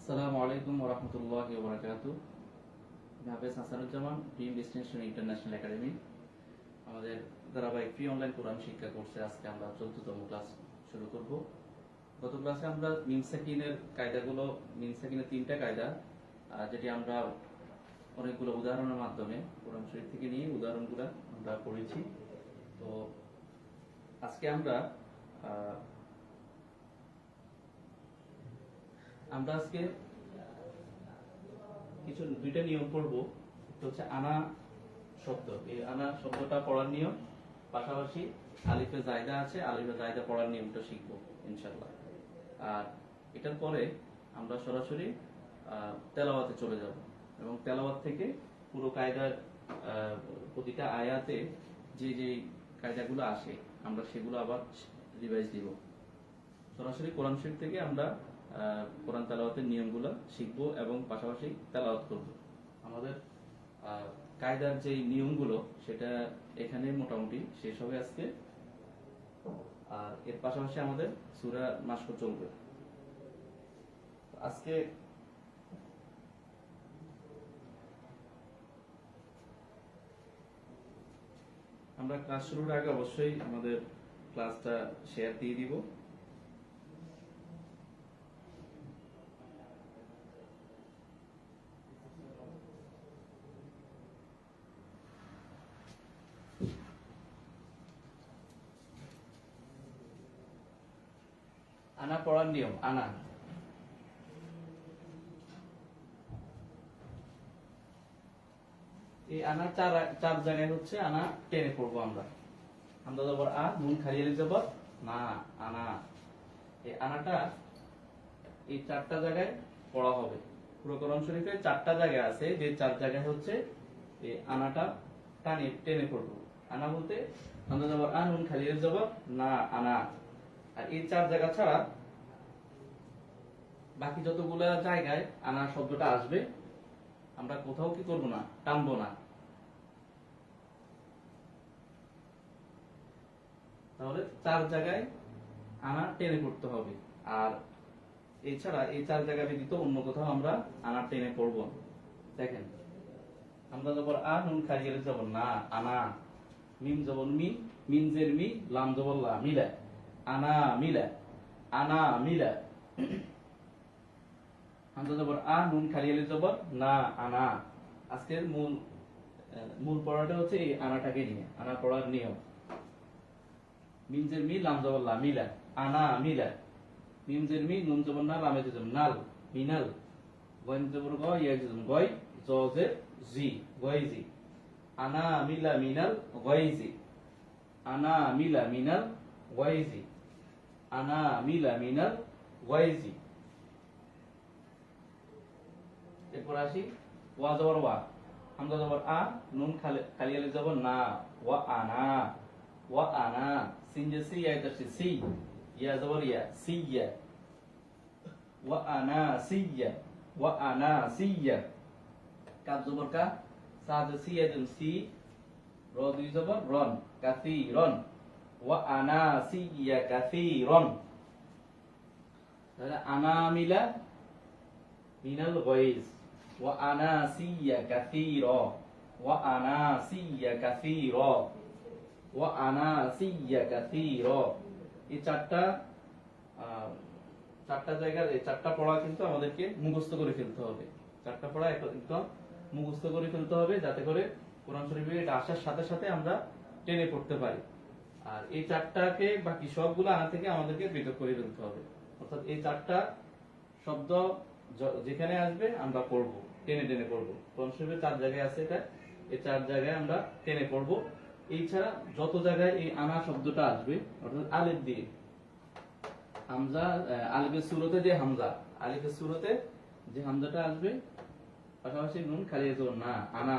আসসালামু আলাইকুম ওয়া রাহমাতুল্লাহি ওয়া বারাকাতুহু। আমি হাফেজ Hasanuzzaman, dream destination international academy. আমাদের ধারাবাহিক ফ্রি অনলাইন কোরআন শিক্ষা কোর্সে আজকে আমরা 14তম ক্লাস শুরু করব। গত ক্লাসে আমরা মিম সাকিনের কায়দাগুলো, মিম সাকিনের 3টা কায়দা, যেটি আমরা অনেকগুলো উদাহরণের মাধ্যমে কোরআন শরীফ থেকে নিয়ে উদাহরণগুলো আমরা পড়েছি। তো আজকে আমরা আজকে দুইটা নিয়ম পড়বো। হচ্ছে আনা শব্দ, এই আনা শব্দটা পড়ার নিয়ম, পাশাপাশি আলিফে জায়দা আছে, আলিফে জায়দা পড়ার নিয়মটা শিখবো ইনশাআল্লাহ। আর এটার পরে আমরা সরাসরি তেলাওয়াতে চলে যাব এবং তেলাওয়াত থেকে পুরো কায়দার প্রতিটা আয়াতে যে যে কায়দাগুলো আসে আমরা সেগুলো আবার রিভাইজ দিব। সরাসরি কোরআন শরীফ থেকে আমরা কোরআন তেলাওয়াতের নিয়মগুলো শিখবো এবং পাশাপাশি তেলাওয়াত করব। আমাদের কায়দার যে নিয়মগুলো সেটা এখানে মোটামুটি শেষ হবে আজকে। আর এর পাশাপাশি আমাদের সূরা মাসক চলবে। আজকে আমরা ক্লাস শুরুর আগে অবশ্যই আমাদের ক্লাসটা শেয়ার দিয়ে দিব। আনা পড়ার নিয়ম, আনা এই আনা চার জায়গায় হচ্ছে আনা টেনে পড়বো আমরা। আমরা যাবো আ, নুন খালি আলিফ যাব না, আনা। এই আনাটা এই 4টা জায়গায় পড়া হবে। পুরো কোরআন শরীফে 4টা জায়গা আছে, যে 4 জায়গায় হচ্ছে এই আনাটা টেনে পড়বো। আনা বলতে আমরা যাবো আ, নুন খালি আলিফ যাব না, আনা। আর এই 4 জায়গা ছাড়া বাকি যতগুলো জায়গায় আনা শব্দটা আসবে আমরা কোথাও কি করব না, টানবো না। তাহলে 4 জায়গায় আনা টেনে পড়তে হবে। আর এছাড়া এই 4 জায়গা ব্যতীত অন্য কোথাও আমরা আনা টেনে পড়ব না। দেখেন, আমরা যখন আ, নুন খালি আলিফ যাব না, আনা। মিম জবর মি, মিম জের মি, লাম জবর লা, মিলা, আনা মিলা, আনা মিলা। হামজা জবর আ, নুন খালি আলিফ জবর না, আনা। আজকের মূল পড়াটা হচ্ছে এই আনাটাকে নিয়ে, আনা পড়ার নিয়ম। মিম জের মি, লাম জবর লা, মিলা, আনা মিলা। মিম জের মি, নুন জবর না, লামে জবর নাল, মিনাল। গয় জবর গ, ইয়া জবর গয়, জ জের জি, গয়জি। আনা মিলা মিনাল গয়জি, আনা মিলা মিনাল গয়জি, আনা মিলা মিনাল গয়জি। এরপর আসি ওয়া জবর ওয়া, হামজা জবর আ, নুন খালি আলিফ জবর না, ওয়া আনা, ওয়া আনা। সিন যে সি, ইয়া তাসি সি, ইয়া জবর ইয়া, সিয়া, ওয়া আনা সিয়া, ওয়া আনা সিয়া। কাফ জবর কা, সা যে সি, ইয়া যে সি, র দুই জবর রন, কাসীরন, ওয়া আনা সিয়া কাসীরন। তাহলে আনা মিলা মিনাল গয়জ, ওয়া আনাসিয়া কাসীরা, ওয়া আনাসিয়া কাসীরা, ওয়া আনাসিয়া কাসীরা। এই চারটা জায়গার এই 4টা পড়া কিন্তু আমাদেরকে মুখস্থ করে ফেলতে হবে। 4টা পড়া একদম মুখস্থ করে ফেলতে হবে, যাতে করে কোরআন শরীফে এটা আসার সাথে সাথে আমরা টেনে পড়তে পারি। আর এই 4টাকে বাকি সবগুলো আনা থেকে আমাদেরকে পৃথক করে ফেলতে হবে। অর্থাৎ এই 4টা শব্দ যেখানে আসবে আমরা পড়বো, টেনে টেনে পড়বো। কোরআন শরীফে 4 জায়গায় আছে, এটা এই 4 জায়গায় আমরা টেনে পড়বো। এই ছাড়া যত জায়গায় এই আনা শব্দটা আসবে, অর্থাৎ আলিফ দিয়ে, হামজা, আলিফের সূরতে যে হামজা, আলিফের সূরতে যে হামজাটা আসবে, পাশাপাশি নুন খালি জবর না, আনা।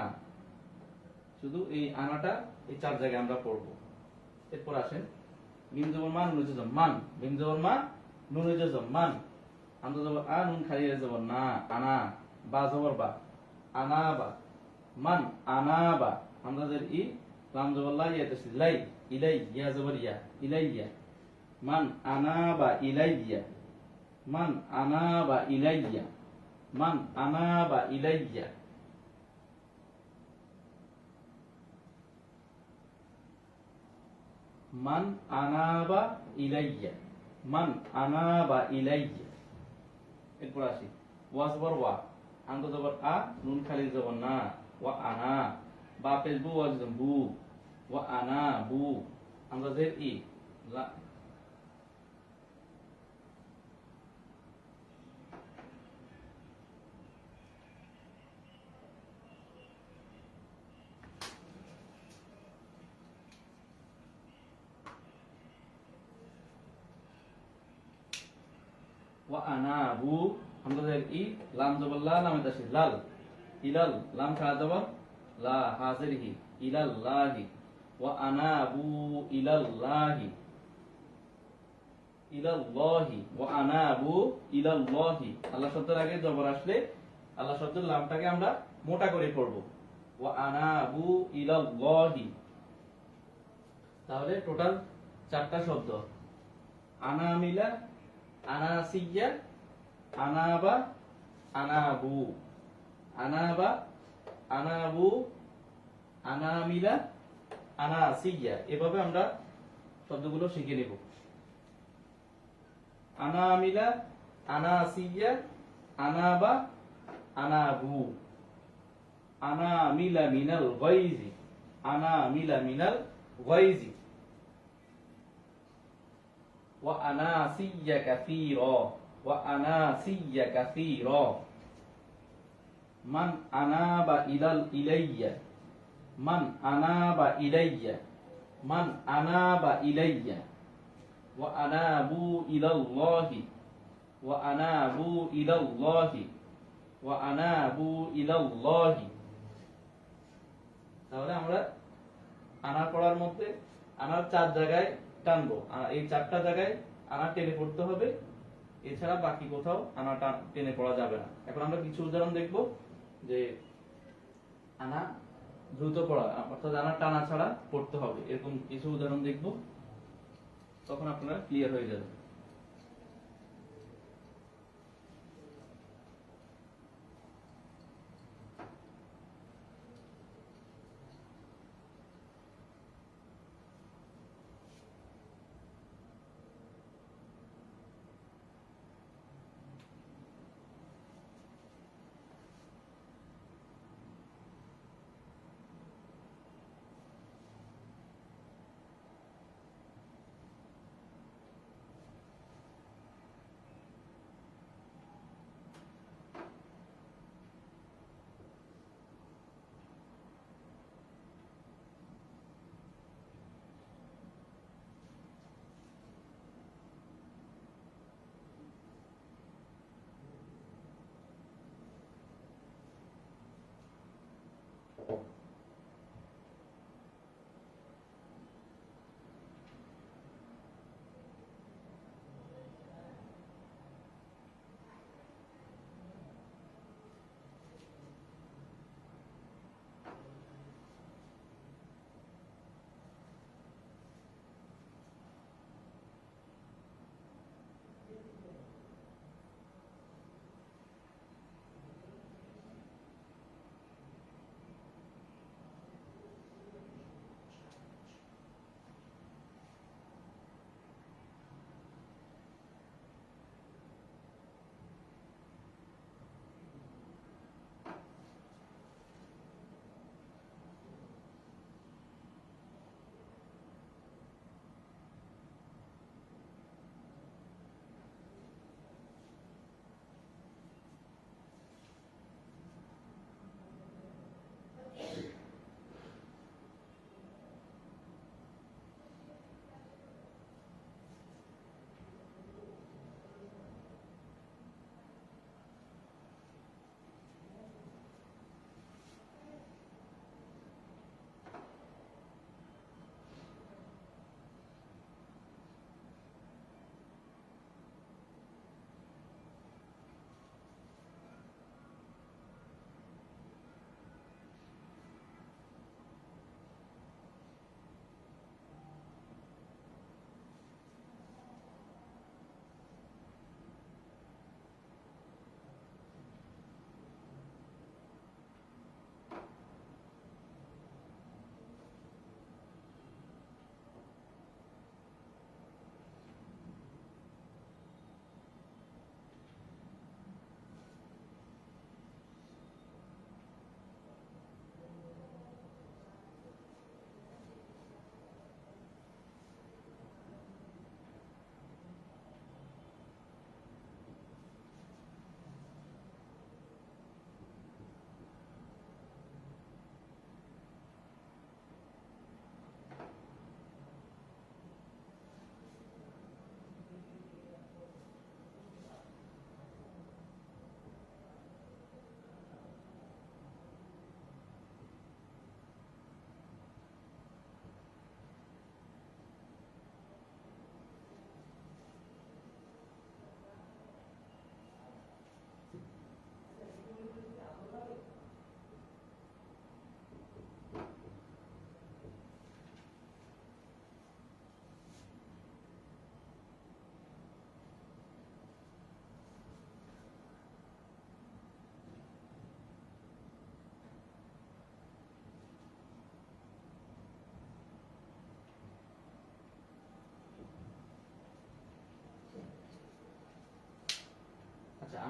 শুধু এই আনাটা এই 4 জায়গায় আমরা পড়বো। এরপর আসেন মিম জবর মা, নুন জবর মান, মিম জবর মা, নুন জবর মান। হামজা জবর আ, নুন খালি জবর না, আনা। বা জবর বা, আনা বা, মান আনা বা। হামজা জের ই, লাম জবর লা, ইয়া তাসদিদ লাই, ইলাই, ইয়া জবর ইয়া, ইলাইয়া। মান আনা বা ইলাইয়া, মান আনা বা ইলাইয়া। মান আনাবা ইলাইয়া, মান আনাবা ইলাইয়া, মান আনাবা ইলাইয়া। এরপর আসি ওয়া জবর ওয়া, আনতো জবর আ, নুন খালি জবর না, ওয়া আনা, বা পেশ বু ওয়া জবর বু, ওয়া আনা বু, আমরা জের ই লা, ওয়া আনা বু, আমরা জের ই, লাম জবর লা, লামে তাসির লাল, ইলাল, লাম খাড়া জবর লা, হাজির হি, ইলাল্লাহি, ওয়া আনা বু ইলাল্লাহি, ইলাল্লাহি, ওয়া আনাবু ইলাল্লাহি। আল্লাহ শব্দের আগে জবর আসলে আল্লাহ শব্দের লামটাকে আমরা মোটা করে পড়ব, ওয়া আনাবু ইলাল্লাহি। তাহলে টোটাল 4টা শব্দ, আনামিলা, আনাসিয়া, আনাবা, আনাবু, আনাবা, আনাবু, আনামিলা, আনাসিয়া। এভাবে আমরা শব্দগুলো শিখে নেব। আনামিলা, আনাসিয়া, আনাবা, আনাবু, আনামিলা মিনাল গায়জি, আনামিলা মিনাল গায়জি, ওয়া আনাসিয়া কাসীরা, ওয়া আনাসিয়া কাসীরা, মান আনাবা ইলাইয়া, মান আনাবা ইলাইয়া, মান আনাবা ইলাইয়া, ওয়া আনাবু ইলাল্লাহি, ওয়া আনাবু ইলাল্লাহি, ওয়া আনাবু ইলাল্লাহি। তাহলে আমরা আনা পড়ার মধ্যে আনার 4 জায়গায় টানবো, এই 4টা জায়গায় আনা টেনে পড়তে হবে, এছাড়া বাকি কোথাও আনা টেনে পড়া যাবে না। এখন আমরা কিছু উদাহরণ দেখব যে আনা দ্রুত পড়া, অর্থাৎ আনা টানা ছাড়া পড়তে হবে, এরকম কিছু উদাহরণ দেখব, তখন আপনারা ক্লিয়ার হয়ে যাবে।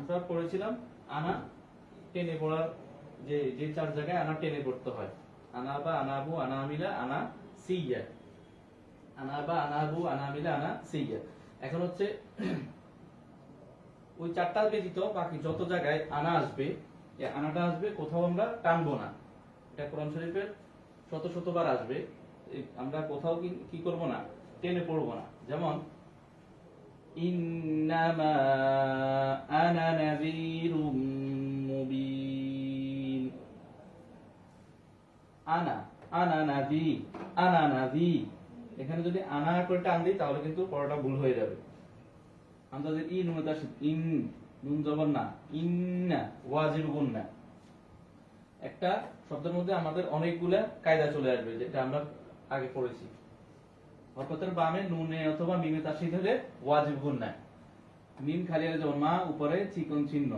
আমরা পড়েছিলাম আনা টেনে পড়ার যে যে চার জায়গায় আনা টেনে পড়তে হয়, আনা বা আনাবু আনা আমিলা আনা সিয়া, আনা বা আনাবু আনা আমিলা আনা সিয়া। এখন হচ্ছে ওই চারটা ব্যতীত বাকি যত জায়গায় আনা আসবে, এই আনাটা আসবে কোথাও আমরা টানবো না। এটা কোরআন শরীফের শত শতবার আসবে, আমরা কোথাও কি করব না, টেনে পড়বো না। যেমন ইন্নামা আনা নাযীরুম মুবিন, আনা আনা নাযী, আনা নাযী, এখানে যদি আনা করে টান দিই তাহলে কিন্তু পড়াটা ভুল হয়ে যাবে। আমরা যদি ই নুন তাসদীদ, ইন নুন জবর না, ইন্না ওয়াজিব গুন্না। একটা শব্দের মধ্যে আমাদের অনেকগুলা কায়দা চলে আসবে, যেটা আমরা আগে পড়েছি। হরকতের বামে নুনে অথবা মিমে তাসদীদ হলে ওয়াজিব গুন্না, মিম খালি আলিফ যেমন মা, উপরে চিকন চিহ্ন,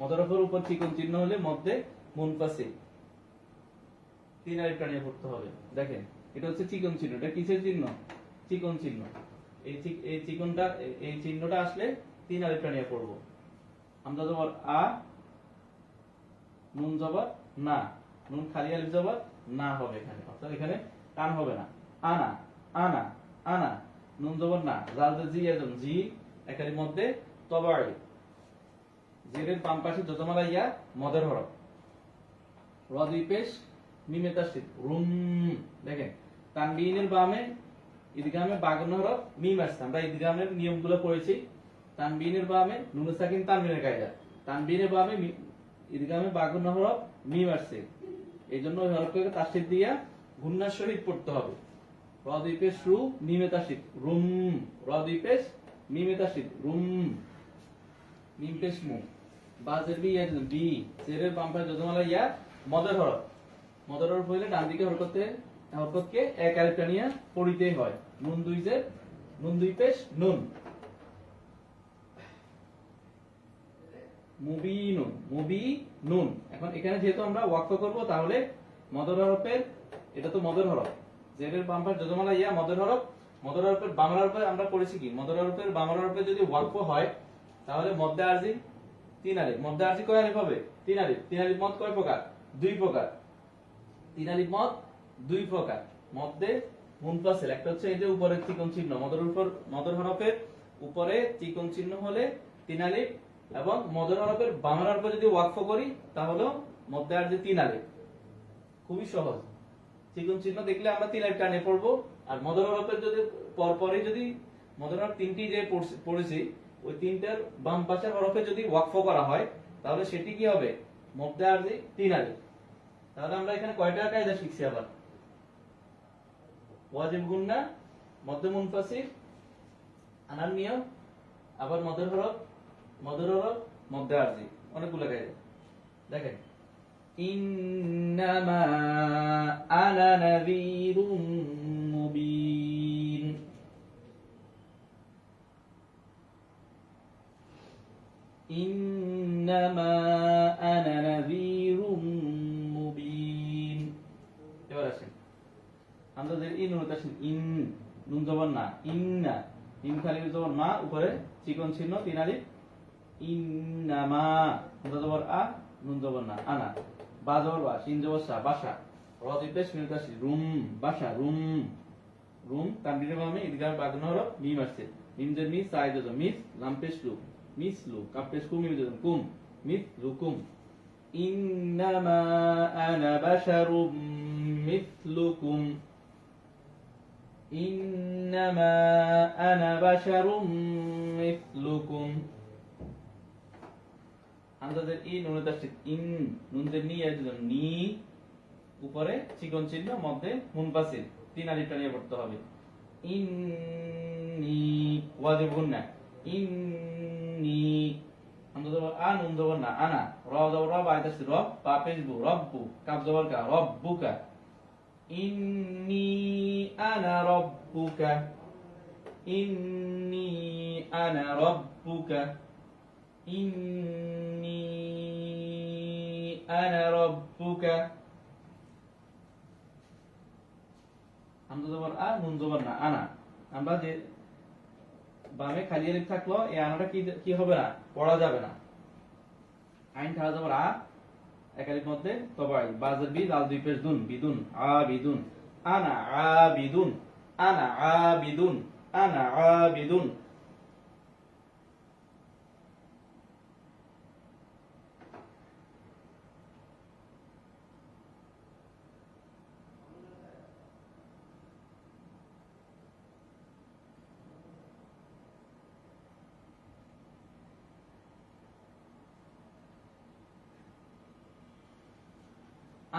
মদরফের উপর চিকন চিহ্ন হলে মধ্যে মুনফাসিল, তিন আলিফ টানিয়ে পড়তে হবে। দেখেন এটা হচ্ছে চিকন চিহ্ন, এটা কিসের চিহ্ন? চিকন চিহ্ন। এই চিকনটা, এই চিহ্নটা আসলে তিন আলিফ টানিয়ে পড়বো। আমরা জবর আ, নুন জবর না, নুন খালি আলিফ জবর না হবে এখানে, অর্থাৎ এখানে টান হবে না। আনা আনা আনা, নুন জবর না, জাল জি একদম জি, একারি মধ্যে তবাই, জেরের বাম পাশে যজমালা ইয়া মদের হরফ, র দুই পেশ মিমে তাসদীদ রুম। দেখেন তানবিনের বামে ইদগামে বাগুন হরফ মিম আসছে, আমরা ইদগামের নিয়মগুলো পড়েছি। তানবিনের বামে নুন সাকিন তানবিনের কায়দা, তানবিনের বামে ইদগামে বাগুন হরফ মিম আসছে, এইজন্য ওই হরফটাকে তাসদীদ দিয়া গুন্নার সহিত পড়তে হবে। র দুই পেশ রু মিমে তাসদীদ রুম, র দুই পেশ মিমে তাসদীদ রুম, মিম পেশ মু, বাজের বি ইয়া বি, জেরের বাম পাশে যজমালা ইয়া মদের হরফ, মদের হরফ হইলে ডান দিকে হরকতকে এক আলিফ টানিয়া পড়িতেই হয়। নুন দুই জের, নুন দুই পেশ নুন, মুবিনুন, মুবিনুন। এখন এখানে যেহেতু আমরা ওয়াকফ করব, তাহলে মদের হরফের, এটা তো মদের হরফ, জেরের বাম পাশে যজমালা ইয়া মদের হরফ, মদের হরফের বাংলা হরফে আমরা পড়েছি কি, মদের হরফের বাংলা হরফে যদি ওয়াকফ হয় তাহলে মধ্যে আরজি তিন আলিফ, মধ্যে আরজি কয় আলিফ হবে? তিন আলিফ। তিন আলিফ মদ কয় প্রকার? দুই প্রকার। তিন আলিফ মদ দুই প্রকার, মধ্যে মুনফাসিল, একটা হচ্ছে এই যে উপরে চিকন চিহ্ন, মদের উপর, মদের হরফের উপরে চিকন চিহ্ন হলে তিন আলিফ, এবং মদের হরফের বাংলা হরফে যদি ওয়াকফ করি তাহলে মধ্যে আরজি তিন আলিফ। খুবই সহজ, চিকন চিহ্ন দেখলে আমরা তিন আলিফ টানে পড়বো, আর মদের হরফের যদি পরপরে যদি মদের হরফ তিনটি যে পড়েছি, ওই তিনটার বাম পাশের হরফে যদি ওয়াকফ করা হয় তাহলে সেটি কি হবে? মধ্যে আরজি তিন আলিফ। তাহলে আমরা এখানে কয়টা কায়দা শিখছি? আবার ওয়াজিব গুন্না, মধ্যে মুনফাসিল, আনার নিয়ম, আবার মদের হরফ, মধ্যে আরজি, অনেকগুলো কায়দা। দেখেন ইন্নামা আনা নাযীরুম মুবিন, ইন্নামা আনা নাযীরুম মুবিন। এবার আসেন আমরা যে ইন নুন তাসদীদ, ইন নুন জবর না, ইন্না, মিম খালি জবর মা, উপরে চিকন চিহ্ন তিন আলিফ, ইন্নামা, হামজা জবর আ, নুন জবর না, আনা, বা জবর বা, শিন জবর সা, বাসা, র দুই পেশ মিম তাসদীদ রুম, বাসা রুম, রুম তানবিনের বামে ইদগাম বাগুন হরফ মিম আসছে, মিম জের মিস, সাইদ জবর মিস, লাম পেশ লু, মিসলু, কাফ পেশ কুম, মিম জের কুম, মিসলুকুম। ইন্নামা আনা বাশারুম মিসলুকুম, ইন্নামা আনা বাশারুম মিসলুকুম। আমাদের ই নুন তাসদীদ ইন, নুন জের নি একদম নি, উপরে চিকন চিহ্ন, মধ্যে মুনফাসিল, তিন আলিফ টানিয়ে পড়তে হবে। ইন্নি, ওয়াজিব গুন্না, ইন্নি, হামজা জবর আ, নুন জবর না, আনা, র জবর র, বা তাসদীদ রব, বা পেশ বু, রব্বু, কাফ জবর কা, রব্বুকা, ইন্নি আনা রব্বুকা, ইন্নি আনা রব্বুকা, ইন্নি আনা রব্বুকা। হামজা জবর আ, নুন জবর না, আনা। আমরা যে বামে খালি আলিফ থাকলো, এই আনাটা কি হবে না, পড়া যাবে না। আইন খাওয়া যাবে আ, এক আলিফ মধ্যে তবাই, বাজের বি, লাল দুই পেশ দুন, বিদুন, আবিদুন, আনা আবিদুন, আনা আবিদুন, আনা আবিদুন।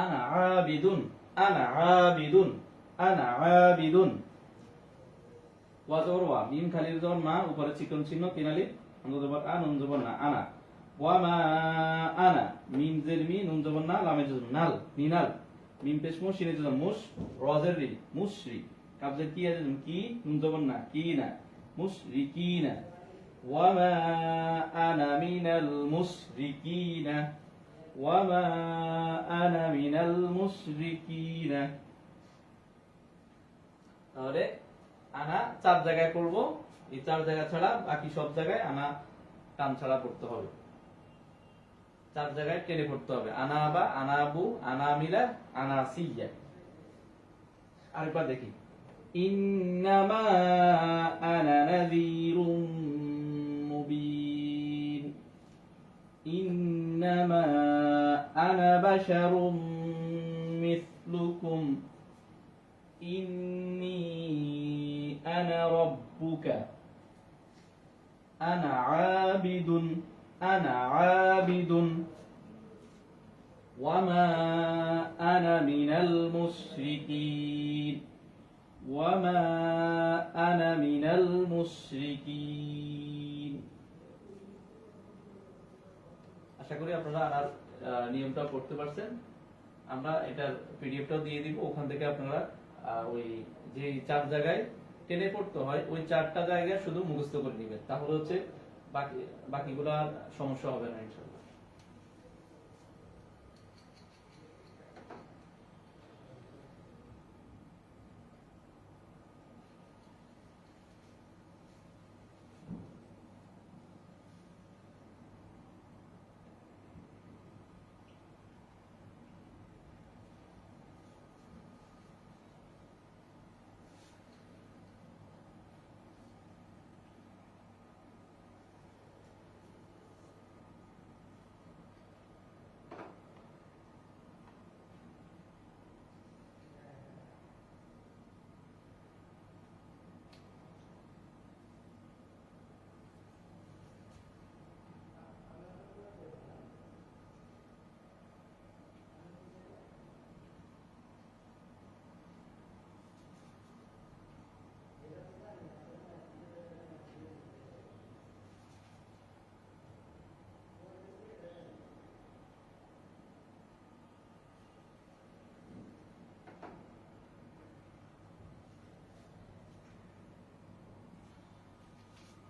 আনা আবিদুন, আনা আবিদুন, আনা আবিদুন। ওয়া জবর ওয়া, মিম খালির জবর মা, উপরে চিকন চিহ্ন তিন আলিফ, হামজা জবর আ, নুন জবর না, আনা। ওয়া মা আনা, মিম জের মি, নুন জবর না, লামে জবর নাল, মিনাল। মিম পেশ মু, শিনে জবর মুশ, র জের রি, মুশরি। কাফ জের কি আছে কি, নুন জবর না, কি না, মুশরিকিনা। ওয়া মা আনা মিনাল মুশরিকিনা, ওয়া মা আনা মিনাল মুশরিকিনা। তাহলে আনা 4 জায়গায় পড়ব, এই 4 জায়গা ছাড়া বাকি সব জায়গায় আনা টান ছাড়া পড়তে হবে। 4 জায়গায় টেনে পড়তে হবে, আনা আবা, আনা আবু, আনা মিলা, আনা সিয়া। আরেকবার দেখি, ইন্নামা আনা নাযীরুম মুবিন, ইন্নামা আনা বাশারুম মিসলুকুম, ইন্নী আনা রাব্বুকা, আনা আবিদুন, আনা আবিদুন, ওয়া মা আনা মিনাল মুশরিকিন, ওয়া মা আনা মিনাল মুশরিকিন। আশা করি আপনারা আনার নিয়মটা পড়তে পারছেন। আমরা এটার পিডিএফটাও দিয়ে দিব, ওখান থেকে আপনারা ওই যে 4 জায়গায় টেনে পড়তে হয় ওই 4টা জায়গায় শুধু মুখস্থ করে নেবেন, তাহলে হচ্ছে বাকিগুলো আর সমস্যা হবে না ইনশাআল্লাহ।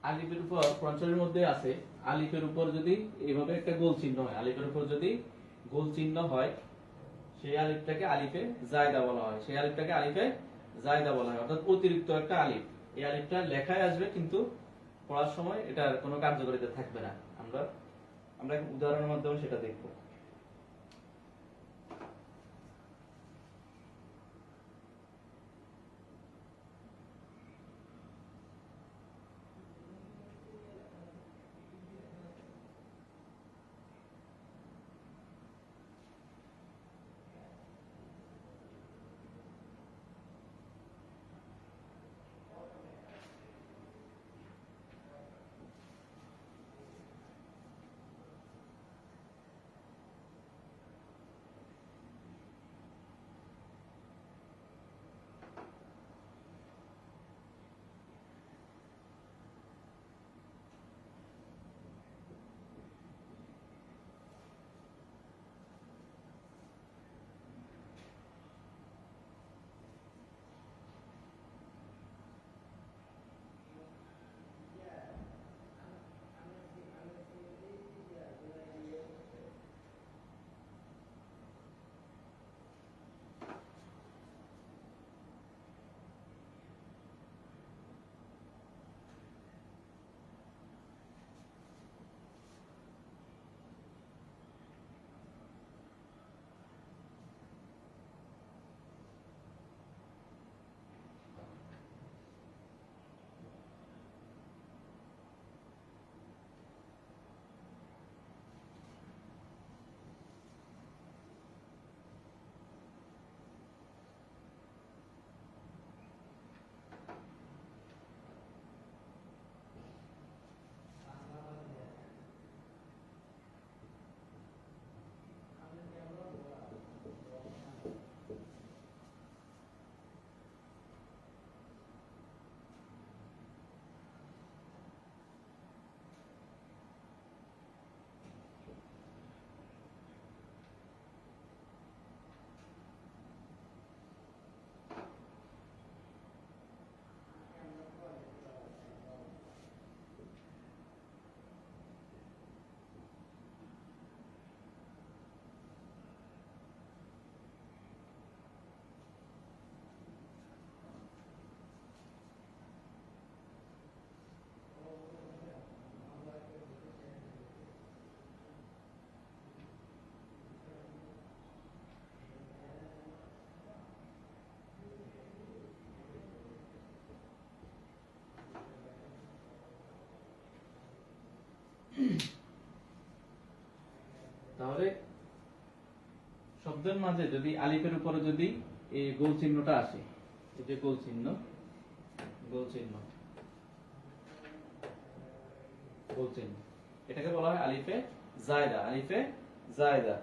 আলিফের উপর পঞ্চমের মধ্যে আছে, আলিফের উপর যদি এইভাবে একটা গোল চিহ্ন হয়, আলিফের উপর যদি গোল চিহ্ন হয়, সেই আলিফটাকে আলিফে জায়দা বলা হয়, সেই আলিফটাকে আলিফে জায়দা বলা হয়, অর্থাৎ অতিরিক্ত একটা আলিফ। এই আলিফটা লেখায় আসবে কিন্তু পড়ার সময় এটার কোনো কার্যকারিতা থাকবে না। আমরা আমরা উদাহরণের মাধ্যমে সেটা দেখব। তাহলে শব্দের মাঝে যদি আলিফের উপরে যদি এই গোল চিহ্নটা আসে, এই যে গোল চিহ্ন, গোল চিহ্ন, গোল চিহ্ন, এটাকে বলা হয় আলিফে জায়দা। আলিফে জায়দা।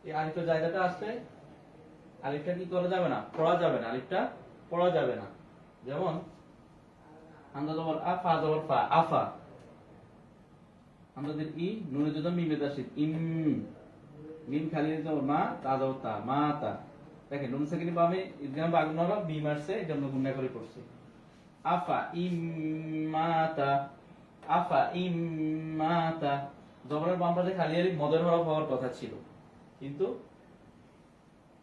এই আলিফে জায়দাটা আসলে আলিফটা কি করা যাবে না, পড়া যাবে না, আলিফটা পড়া যাবে না। যেমন হামজা জবর আ, ফা জবর ফা, আফা। হামজাদের ই, নুনে যদি মিমে তাসদীদ ইম, মিম খালি জবর মা, তা জবর তা, মা তা। দেখেন নুন সাকিনের বামে ইদগাম বা আগুনরা মিম আসছে, এটা আমরা গুণনা করে পড়ছি। আফা ইম্মাতা, আফা ইম্মাতা। জবরের বাম পাশে খালি আলিফ মদের হরফ হওয়ার কথা ছিল, কিন্তু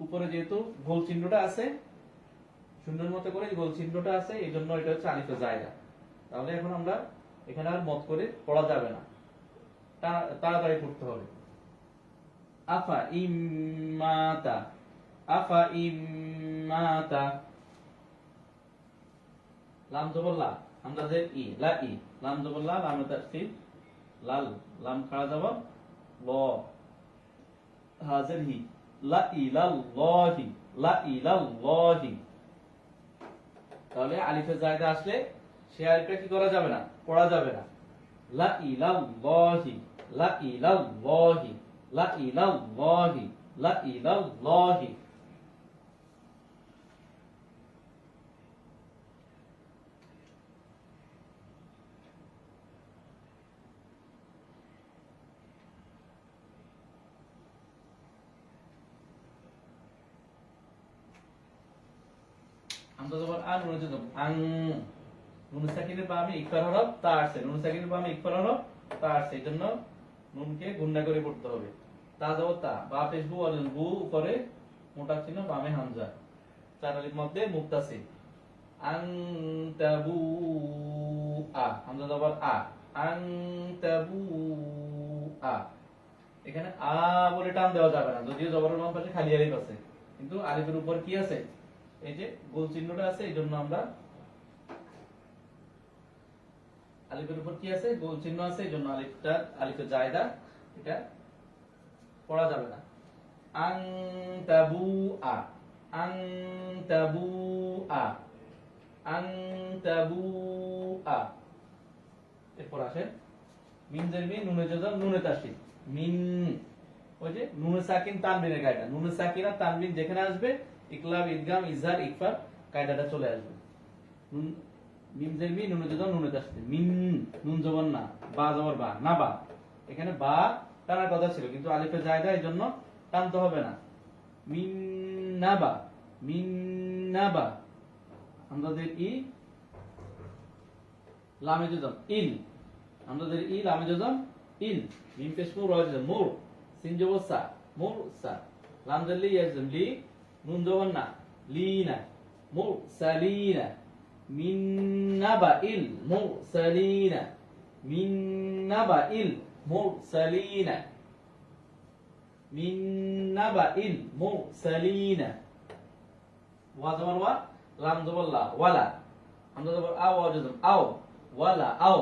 উপরে যেহেতু গোল চিহ্নটা আছে, শূন্যের মতো করে গোল চিহ্নটা আছে, এই জন্য এটা হচ্ছে আলিফে জায়দা। তাহলে এখন আমরা এখানে আর মত করে পড়া যাবে না, তাড়াতাড়ি পড়তে হবে। আফা ইম্মাতা, আফা ইম্মাতা। লাম জবর লা, হামজাদের ই, লা ই, লাম জবর লা, লামে তাসদীদ লাল, লাম খাড়া জবর ল, হাজের হি, লা ইলাল্লাহি, লা ইলাল্লাহি। তাহলে আলিফে জায়দা আসলে সে আলিফটা কি করা যাবে না, পড়া যাবে না। লা ইলাল্লাহি, লা ইলাল্লাহি, লা ইলাল্লাহি, লা ইলাল্লাহি। হামজা জবর আ, নুন জবর আং। নুন সাকিনের বামে ইকফার হরফ তা আসছে, নুন সাকিনের বামে ইকফার হরফ তা আসছে, এই জন্য নুনকে গুণনা করে পড়তে হবে। তা জবর তা, বা পেশ বু, অজন বু, উপরে মোটা চিহ্ন, বামে হামজা, চার আলিফ মধ্যে মুক্তাসির। আং তাবু আ, হামজা জবর আ, আং তাবু আ। এখানে আ বলে টান দেওয়া যাবে না, যদিও জবরের বাম পাশে খালি আলিফ আছে, কিন্তু আলিফের উপর কি আছে, এই যে গোল চিহ্নটা আছে, এই জন্য আমরা আলিফের উপর কি আছে, গোল চিহ্ন আছে, এই জন্য আলিফটা আলিফে জায়দা, এটা পড়া যাবে না। আং তাবু আ, আং তাবু আ, আং তাবু আ। এরপর আসেন মিম জের মি, নুনে জজম, নুনে তাসদীদ মিন। ওই যে নুনে সাকিন তানবিনের কায়দা, নুনে সাকিন আর তানবিন যেখানে আসবে, ইকলাব, ইদগাম, ইজহার, ইকফা কায়দাটা চলে আসবে। নুন, মিম জের মি, নুনে জজম, নুনে তাসদীদ মিন। নুন জবর না, বা জবর বা, না বা। এখানে বা টানার কথা ছিল, কিন্তু আলিফে জায়দা, এই জন্য টানতে হবে না। মিন নাবা, মিন নাবা। আমাদের ই, লামে জজম ইল, আমাদের ই, লামে জজম ইল, মিম পেশ মু, র জজম মুর, সিন জবর সা, মুর সা, লাম জের লি, ইয়া জজম লি, নুন জবর না, লিনা, মুর সালিনা। মিন নাবা ইল মুরসালিনা, মিন নাবা ইল মুরসালিনা, মিন নাবা ইল মুরসালিনা। ওয়া জবর ওয়া, লাম জবর লা, ওয়ালা, হামজা জবর আ, ওয়া জজম আও, ওয়ালা আও।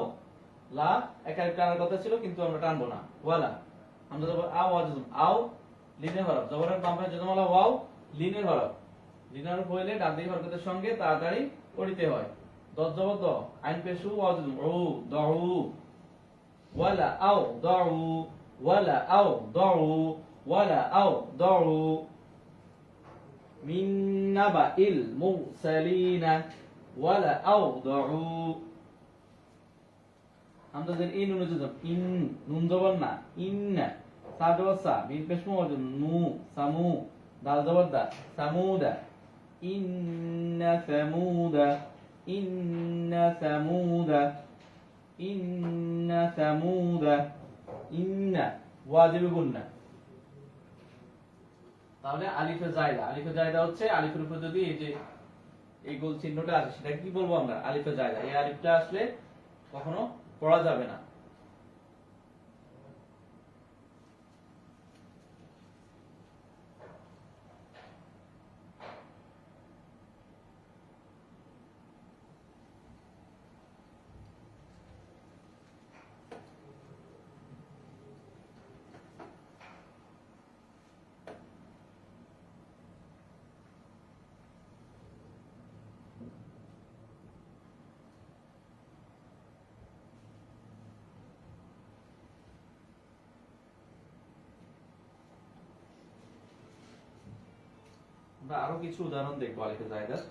লা একা টানার কথা ছিল, কিন্তু আমরা টানবো না, ওয়ালা। হামজা জবর আ, ওয়া জজম আও, লিনের হরফ, জবরের বাম পাশে জজম ওয়ালা ওয়াও, লিনের হরফ। লিনের হরফ হইলে ডান দিকের হরকতের সঙ্গে তাড়াতাড়ি পড়িতে হয়। দজ জবর দ, আইন পেশু, ওয়া জজম উ, দউ, ওয়ালা আও দউ, ওয়ালা আও দউ, ওয়ালা আও দউ। মিন নাবা ইল মুরসালিনা, ওয়ালা আও দউ। আমাদের ইন, নুন জজম ইন, নুন জবর না, ইন্না, সা জবর সা, মিম পেশ মু, ওয়াজম নু, সামু, দাল জবর দা, সামুদা। ইন্না সামুদা, ইন্না সামুদা, ইন্না সামুদা। ইন্না ওয়াজিবে গুন্না। তাহলে আলিফে জায়দা, আলিফে জায়দা হচ্ছে আলিফের উপর যদি এই যে এই গোল চিহ্নটা আছে, সেটা কি বলবো আমরা, আলিফে জায়দা। এই আলিফটা আসলে কখনো পড়া যাবে না। আমরা আরো কিছু উদাহরণ দেখবো আলিফে জায়দার।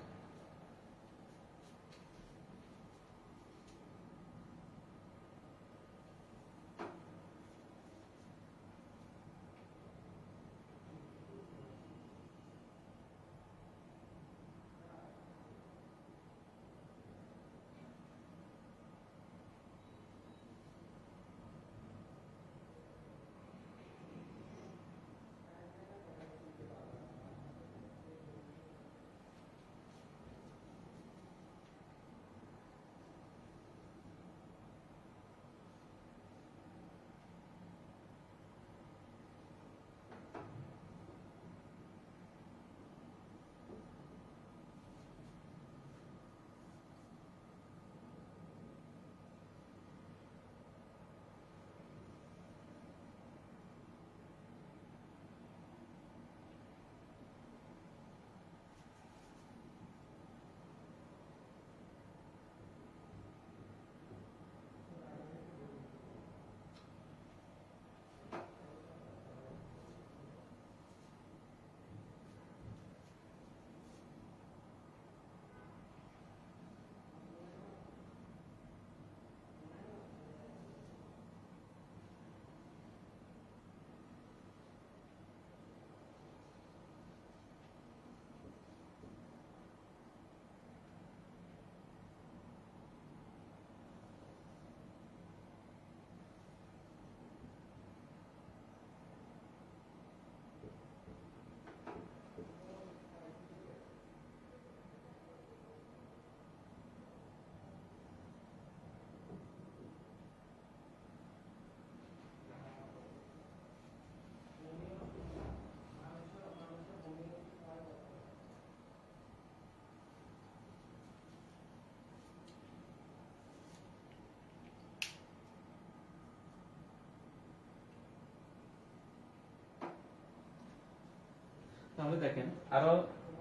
তাহলে দেখেন আরো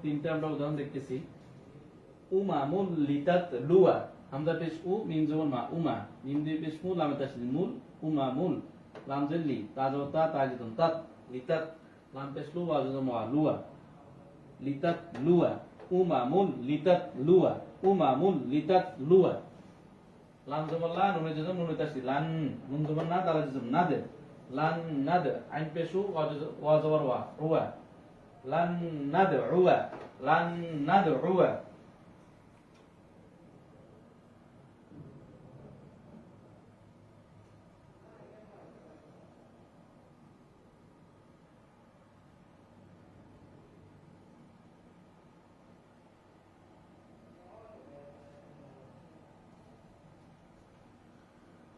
তিনটা আমরা উদাহরণ দেখতেছি। উমামুল লিতাত লুয়া, হামজা পেশ উ, মিম জবর মা, উমা, মিম দুই পেশ মু, লামে তাসদীদ মুল, উমামুল, লাম জের লি, তা জবর তা, তা জিদুন তাত, লিতাত, লাম পেশ লু, ওয়া জবর মা, লুয়া, লিতাত লুয়া, উমামুল লিতাত লুয়া, উমামুল লিতাত লুয়া, লাম জবর লা, নুনে জবর নুনে তাসদীদ লান, নুন জবর না, দাল জবর না দে, লান নাদ, আইন পেশ উ, ওয়া জবর ওয়া, রুয়া, লান নাদউয়া, লান নাদউয়া,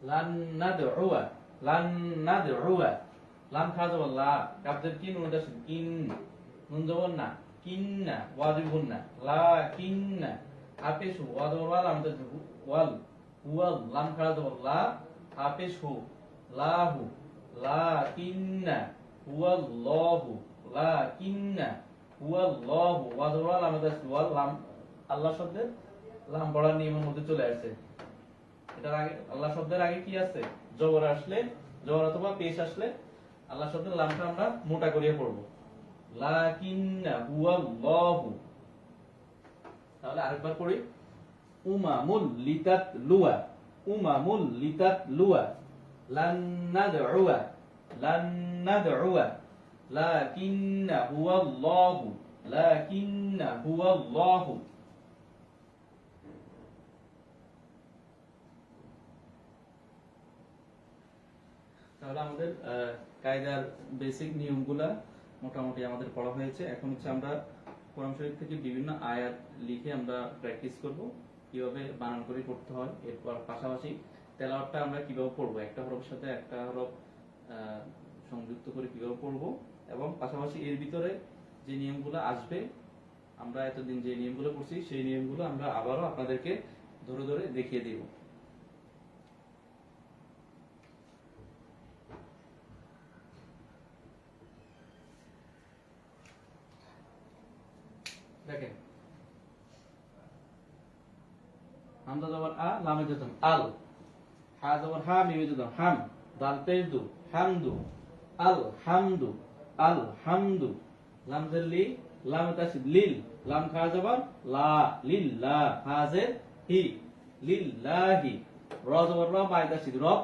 লান নাদউয়া, লান নাদউয়া, লাম খাজা ওয়াল্লা, কাবদের কিন উনটা কিন, নুন জবর না, কিন্না, ওয়াজিবুন না, লা কিন্না, আপেশু, ওয়া জবর ওয়া, লাম তাজ ওয়াল, ওয়াল, লাম খাজা ওয়াল্লা, আপেশু, লাহু, লা কিন্না, ওয়াল্লাহু, লা কিন্না, ওয়াল্লাহু, ওয়া জবর ওয়া, লাম তাজ ওয়াল, লাম আল্লাহ শব্দের লাম পড়ার নিয়মের মধ্যে চলে আসছে। এটার আগে আল্লাহ শব্দের আগে কি আছে? জবর আসলে, জবর অথবা পেশ আসলে আল্লাহ শব্দের লামটা আমরা মোটা করিয়ে পড়বো, লাকিন্না হুয়াল্লাহু। তাহলে আরেকবার পড়ি, উমামুল লিতাত লুয়া, উমামুল লিতাত লুয়া, লান নাদউয়া, লান নাদউয়া, লাকিন্না হুয়াল্লাহু, লাকিন্না হুয়াল্লাহু। তাহলে আমাদের কায়দার বেসিক নিয়মগুলা মোটামুটি আমাদের পড়া হয়েছে। এখন হচ্ছে আমরা কোরআন শরীফ থেকে বিভিন্ন আয়াত লিখে আমরা প্র্যাকটিস করব, কিভাবে বানান করে পড়তে হয়। এরপর পাশাপাশি তেলাওয়াতটা আমরা কিভাবে পড়বো, একটা হরফের সাথে একটা হরফ সংযুক্ত করে কিভাবে পড়বো, এবং পাশাপাশি এর ভিতরে যে নিয়মগুলো আসবে, আমরা এতদিন যে নিয়মগুলো পড়ছি সেই নিয়মগুলো আমরা আবারও আপনাদেরকে ধরে ধরে দেখিয়ে দিব। দেখেন, হামজা জবর আ, লামে জজম আল, হা জবর হা, মিমে জজম হাম, দাল পেশ দু, হামদু, আল হামদু, আল হামদু, লাম জের লি, লাম তাসদিদ লিল, লাম খাড়া জবর লা, লিল্লাহ, হাজের হি, লিল্লাহি। র জবর র, বা তাসদিদ রব,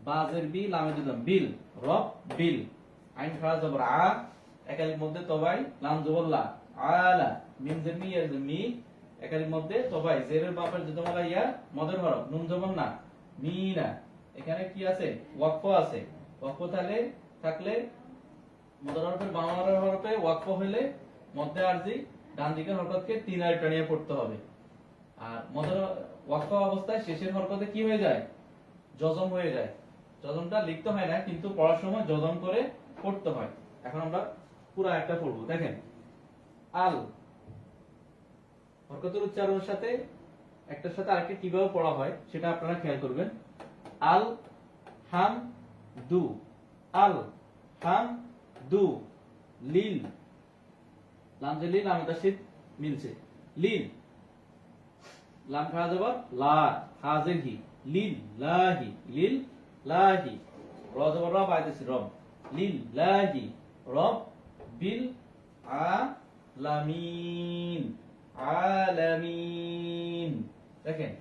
বাজের বি, লামে দিলাম বিল, রব বিল। আইন খাড়া জবর আ, একালির মধ্যে তবাই, লাম জবর লা, আলা। মিম জের মি, ইয়া জের মি, একালির মধ্যে তবাই, জেরের বাপের যতমালা ইয়া, মদের হরফ, নুন জবর না, মিনা। এখানে কি আছে? ওয়াকফ আছে। ওয়াকফ থাকলে মদের হরফের বাম হরফে ওয়াকফ হইলে মধ্যে আরজি ডান দিকের হরকতকে 3 আলিফ টানিয়ে পড়তে হবে। আর মদের ওয়াকফ অবস্থায় শেষের হরকতে কি হয়ে যায়? জজম হয়ে যায়। জজমটা লিখতে হয় না, কিন্তু পড়ার সময় জজম করে পড়তে হয়। এখন আমরা পুরো একটা পড়বো। দেখেন, আল হরকতের উচ্চারণের সাথে একটার সাথে আরেকটা কিভাবে পড়া হয় সেটা আপনারা খেয়াল করবেন। আল হাম দু, আল হাম দু, লিল, লাম যে লিল, লাম তাসদিদ মিলছে, লিল, লাম খাড়া জবর লা, হাজের হি, লিল্লাহি, লিল্লাহি। র জবর র, বা তাসদিদ রব, লিল্লাহি, রব বিল আলামিন, আলামিন। দেখেন,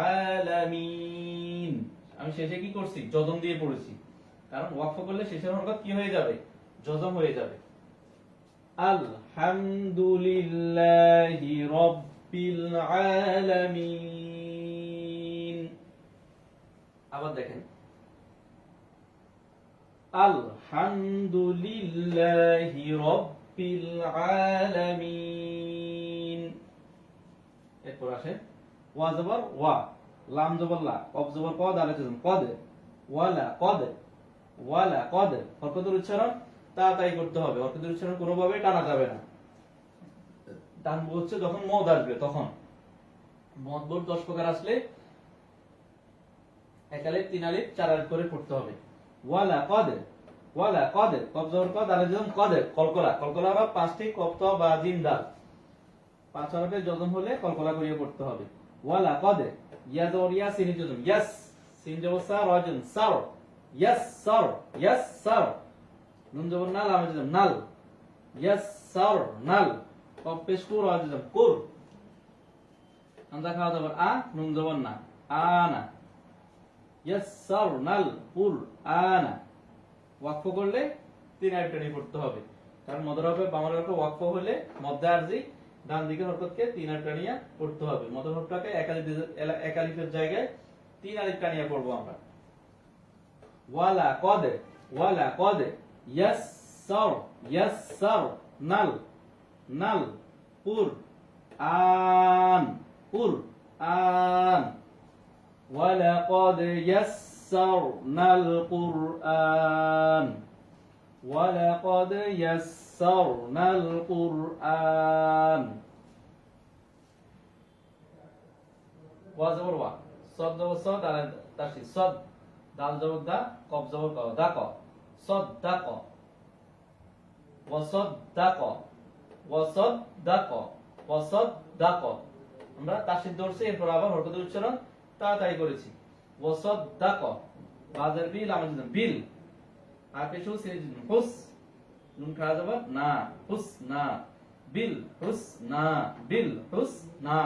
আলামিন। আমি শেষে কি করছি? জজম দিয়ে পড়েছি, কারণ ওয়াকফ করলে শেষের হরকত কি হয়ে যাবে? জজম হয়ে যাবে। আলহামদুলিল্লাহি রাব্বিল আলামিন। আবার দেখেন, আলহামদুলিল্লাহি রাব্বিল আলামিন। এরপর আসে ওয়া জবর ওয়া, লাম জবর লা, কফ জবর ক, দাল জজম কদ, ওয়ালা কদ, ওয়ালা কদ। হরকতের উচ্চারণ তাড়াতাড়ি করতে হবে। হরকতের উচ্চারণ কোনোভাবেই টানা যাবে না। টানবো হচ্ছে যখন মদ আসবে, তখন মদ বোর্ড 10 প্রকার আসলে 1 আলিফ 3 আলিফ 4 আলিফ করে পড়তে হবে। ওয়ালা কদ, ওয়ালা কদ, কফ জবর ক, দাল জজম কদ, কলকলা। কলকলা বা 5টি কফ ত বা জিম দাল, 5 হরফে জজম হলে কলকলা করিয়ে পড়তে হবে। ওয়ালা কদ, ইয়া জবর ইয়া, সিন জজম ইয়াস, সিন জবর সা, র জজম সার, ইয়াস সার, ইয়াস সার। নুন জবর না, লাম জজম নাল, ইয়াস সার নাল। কফ পেশ কু, র জজম কুর। হামজা খাওয়া জবর আ, নুন জবর না, আনা, ইয়াস সার নাল কুর আনা। ওয়াকফ করলে 3 আলিফ টানিয়ে পড়তে হবে, কারণ মদের হরফে বাম হরফে ওয়াকফ হলে মধ্যে আরজি ডান দিকের হরকতকে 3 আলিফ টানিয়ে পড়তে হবে। মদের হরফটাকে 1 আলিফের জায়গায় 3 আলিফ টানিয়ে পড়বো আমরা। ওয়ালা কদ, ওয়ালা কদ, ইয়াসসার, ইয়াসসার নাল, নাল কুর আন, কুর আন। ওয়ালা কদ ইয়াসসারনাল কুরআন, ওয়ালা কদ ইয়াসসারনাল কুরআন। ওয়া জবর ওয়া, সদ জবর সদ, দাল তাসদিদ সদ, দাল জবর দা, কফ জবর ক, দা ক, সদ্দাক, ওয়াসাদ্দাক, ওয়াসাদ্দাক, ওয়াসাদ্দাক। আমরা তাসদিদ ধরছি, এরপর আবার হরকতের উচ্চারণ তাড়াতাড়ি করেছি। ওয়াসাদ্দাক, বাজের বিল, লাম জজম বিল, আর পেশ সিন জজম হুস, নুন খাড়া জবর না, হুসনা, বিল হুসনা, বিল হুসনা।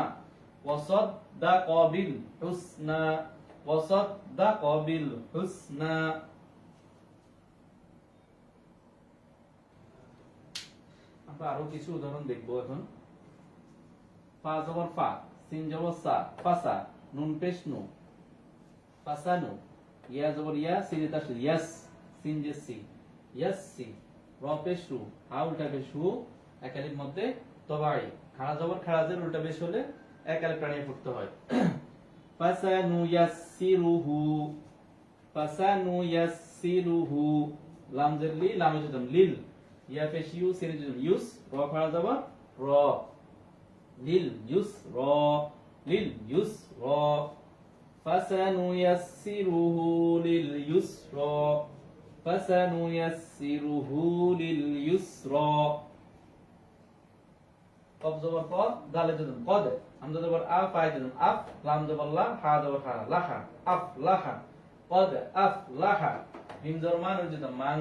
ওয়াসাদ্দাক বিল হুসনা, ওয়াসাদ্দাক বিল হুসনা। আমরা আরো কিছু উদাহরণ দেখবো এখন। ফা জবর ফা, সিন জবর সা, ফাসা, নুন পেশ নু, ফাসানু। ইয়া জবর ইয়া, সিন তাসদিদ ইয়াস, সিন জে সি, ইয়াসসি। র পেশ রু, হা উল্টা পেশ হু, এক আলিফ মধ্যে তবাই। খাড়া জবর খাড়া জের উল্টা পেশ হলে 1 আলিফ টানিয়ে পড়তে হয়। ফাসানু ইয়াসসিরুহু, ফাসানু ইয়াসসিরুহু। লাম জের লি, লাম জজম লিল, ইয়া পেশ ইউ, সিন জজম ইউস, র খাড়া জবর র, লিল ইউস র, লিল ইউস র। ফাসানুয়াসসিরুহু লিল ইউসরা, ফাসানুয়াসসিরুহু লিল ইউসরা। কফ জবর ক, দালে জজম কদ, হামজা জবর আ, ফায়ে জজম আফ, লাম জবর লা, হা জবর হা, লাহা, আফ লাহা, কদ আফ লাহা। মিম জবর মান, জজম মান,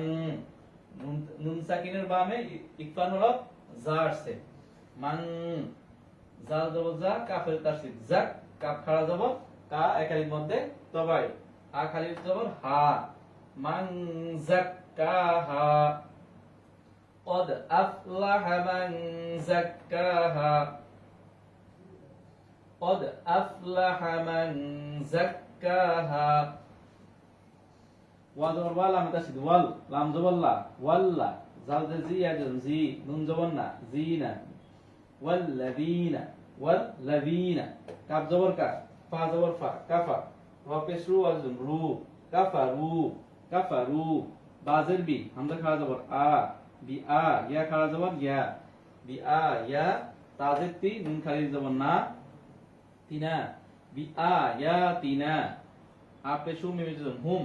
নুন সাকিনের বামে ইকফান হরফ যা আসছে মান, জাল জবর যা, কাফের তাসদীদ যাক, কাফ খাড়া জবর কা, একালির মধ্যে তবাই, হা খালির জবর হা, মান যাক্কাহা, قد أفلح من زكاها قد أفلح من زكاها ওয়াজবর ওয়াল লাম তাসদীদ ওয়াল, লাম জবর লা, ওয়াল্লা, জাল জি আজম জি, নুন জবর না, জিনা, ওয়াল্লাযীনা, ওয়াল্লাযীনা, কাফ জবর কা, ফা জবর ফা, কাফা, ওয়া পেশ রু আজম রু, কাফারু, কাফারু, বাজের বি, হামজা খাড়া জবর আ, বি আ, ইয়া খাড়া জবর ইয়া, বি আ ইয়া, তাজের তি, নুন খালির জবর না, তিনা, বি আ ইয়া তিনা, আ পেশু মিম জবর হুম,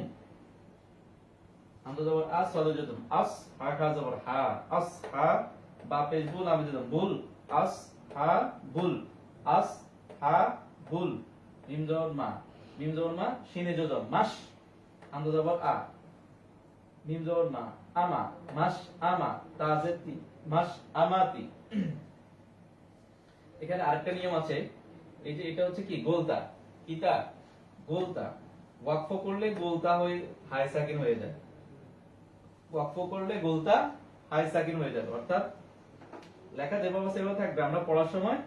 হামজা জবর আস, সাদ জবর আস, হা খাড়া জবর হা, আস হা, বা পেশ বুল, আমি জবর বুল, আস হা বুল, আস হা বুল, মিম জবর মা, মিম জবর মা, শিনে জবর মাস, হামজা জবর আ, মিম জবর মা, আমা, মাস আমা, তাজেতি, মাস আমাতি। এখানে আরেকটা নিয়ম আছে, এই যে এটা হচ্ছে কি গোলতা, কিতা গোলতা, ওয়াকফ করলে গোলতা হয়ে হাই সাকিন হয়ে যায়, ওয়াকফ করলে গোলতা হাই সাকিন হয়ে যাবে, অর্থাৎ লেখা যেভাবে সেভাবে থাকবে, আমরা পড়ার সময়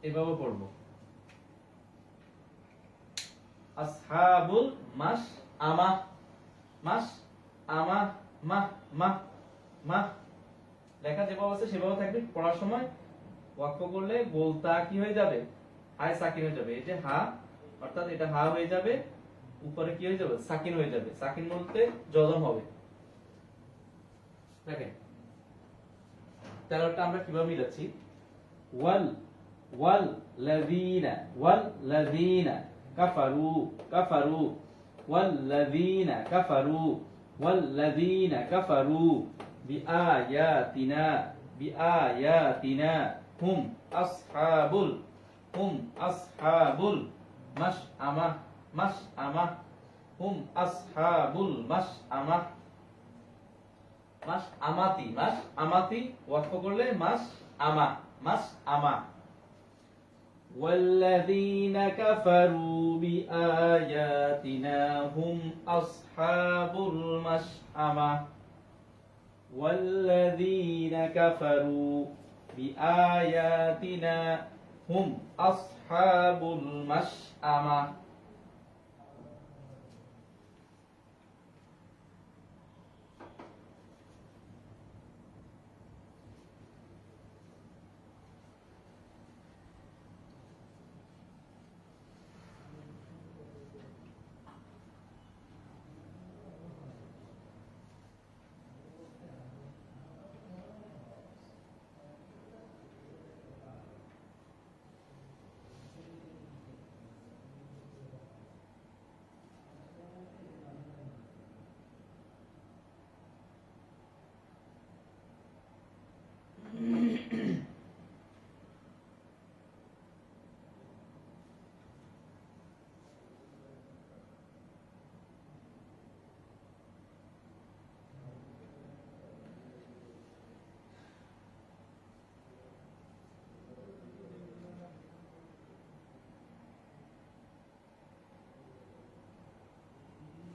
এভাবে পড়বো, আসহাবুল মাস আমা, মাস আমা, মাহ মাহ মাহ, লেখা যেভাবে আছে সেভাবে থাকবে, পড়ার সময় ওয়াকফ করলে গোলতা কি হয়ে যাবে, হাই সাকিন হয়ে যাবে, এই যে হা, অর্থাৎ এটা হা হয়ে যাবে, উপরে কি হয়ে যাবে, সাকিন হয়ে যাবে, সাকিন বলতে জজম হবে। দেখেন তেরোটা আমরা কিভাবে মিলাচ্ছি, ওয়াল ওয়াল লাযীনা, ওয়াল লাযীনা কাফারু, কাফারু, ওয়াল লাযীনা কাফারু, ওয়াল লাযীনা কাফারু, বিআয়াতিনা, বিআয়াতিনা, হুম আসহাবুল, হুম আসহাবুল মাশআমা, মাশআমা, হুম আসহাবুল মাশআমা, মাস আমাতি, মাস আমাতি ওয়াকফ করলে মাস আমা, মাস আমা, والذين كفروا بآياتنا هم أصحاب المشأمة والذين كفروا بآياتنا هم أصحاب المشأمة।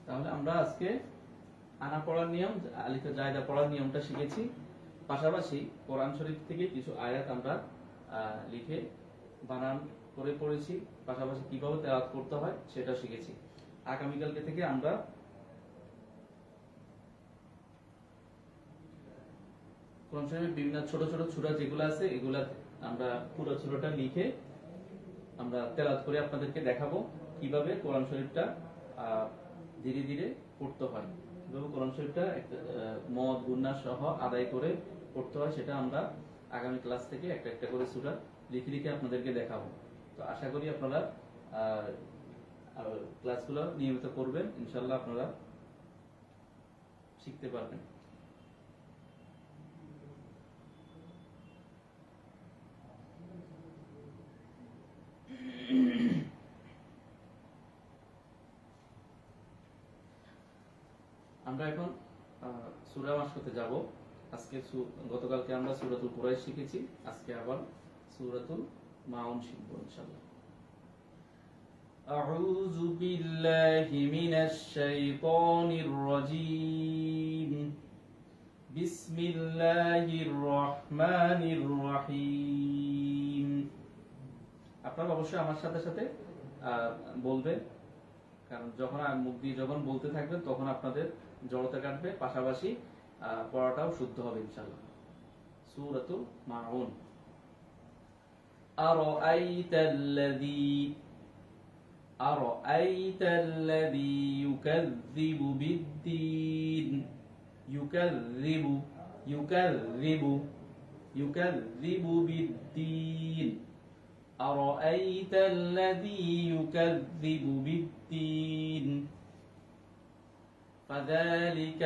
তাহলে আমরা আজকে আনা পড়ার নিয়ম, আলিফে জায়দা পড়ার নিয়মটা শিখেছি, পাশাপাশি কোরআন শরীফ থেকে কিছু আয়াত আমরা লিখে বানান করে পড়েছি, পাশাপাশি কিভাবে তেলাওয়াত করতে হয় সেটা শিখেছি। আগামীকালকে থেকে আমরা কোরআন শরীফের বিভিন্ন ছোট ছোট সূরা যেগুলো আছে এগুলা আমরা পুরো সূরাটা লিখে আমরা তেলাওয়াত করে আপনাদেরকে দেখাবো কিভাবে কোরআন শরীফটা ধীরে ধীরে পড়তে হয়, কিভাবে কোরআন শরীফটা মদ গুন্না সহ আদায় করে পড়তে হয়, সেটা আমরা আগামী ক্লাস থেকে একটা একটা করে সূরা লিখে লিখে আপনাদেরকে দেখাবো। তো আশা করি আপনারা ক্লাসগুলো নিয়মিত করবেন, ইনশাআল্লাহ আপনারা শিখতে পারবেন। আমরা এখন সূরা মাশকতে যাব। আজকে গতকালকে আমরা সূরাতুল কুরাইশ শিখেছি, আজকে আবার সূরাতুল মাউন শিখব ইনশাআল্লাহ। أعوذ بالله من الشيطان الرجيم بسم الله الرحمن الرحيم। আপনারা অবশ্যই আমার সাথে সাথে বলবেন, কারণ যখন মুখ দিয়ে যখন বলতে থাকবেন তখন আপনাদের জড়তা কাটবে, পাশাপাশি পড়াটাও শুদ্ধ হবে ইনশাআল্লাহ। সূরাতুল মাউন। أرأيت الذي يكذب بالدين يكذب بالدين أرأيت الذي يكذب بالدين فذلك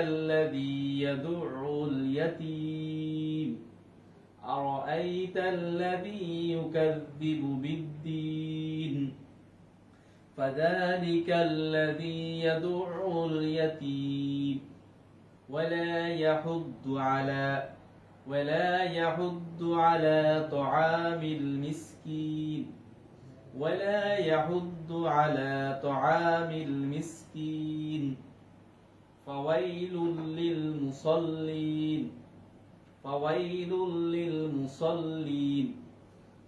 الذي يدع اليتيم أرأيت الذي يكذب بالدين فذلك الذي يدع اليتيم ولا يحض على طعام المسكين فويل للمصلين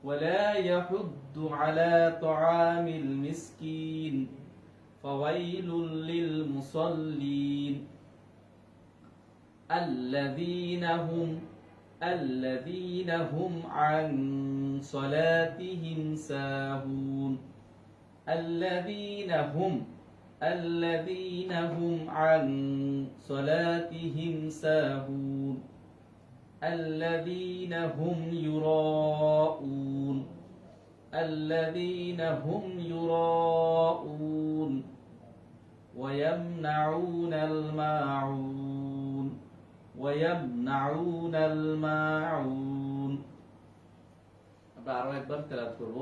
ولا يحض على طعام المسكين فويل للمصلين الذين هم عن صلاتهم ساهون الذين هم عن صلاتهم ساهون الذين هم يراءون ويمنعون الماعون আমরা আরো একবার তেলাওয়াত করব।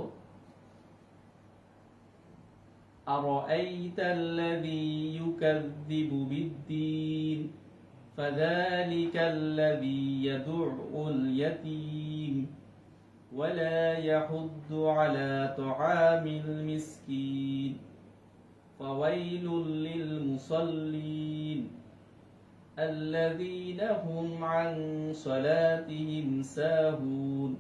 أرأيت الذي يكذب بالدين فذلك الذي يدع اليتيم ولا يحض على طعام المسكين فويل للمصلين الذين هم عن صلاتهم ساهون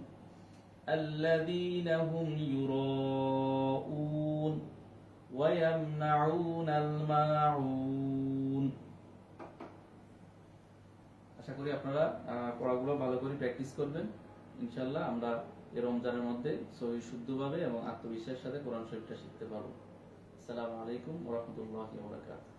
الذين هم يراءون ويمنعون الماعون। আশা করি আপনারা পড়াগুলো ভালো করে প্র্যাকটিস করবেন ইনশাআল্লাহ। আমরা এই রমজানের মধ্যে সহি শুদ্ধভাবে এবং আত্মবিশ্বাসের সাথে কোরআন শরীফটা শিখতে পারবো। আসসালামু আলাইকুম ওয়া রাহমাতুল্লাহি ওয়া বারাকাতুহু।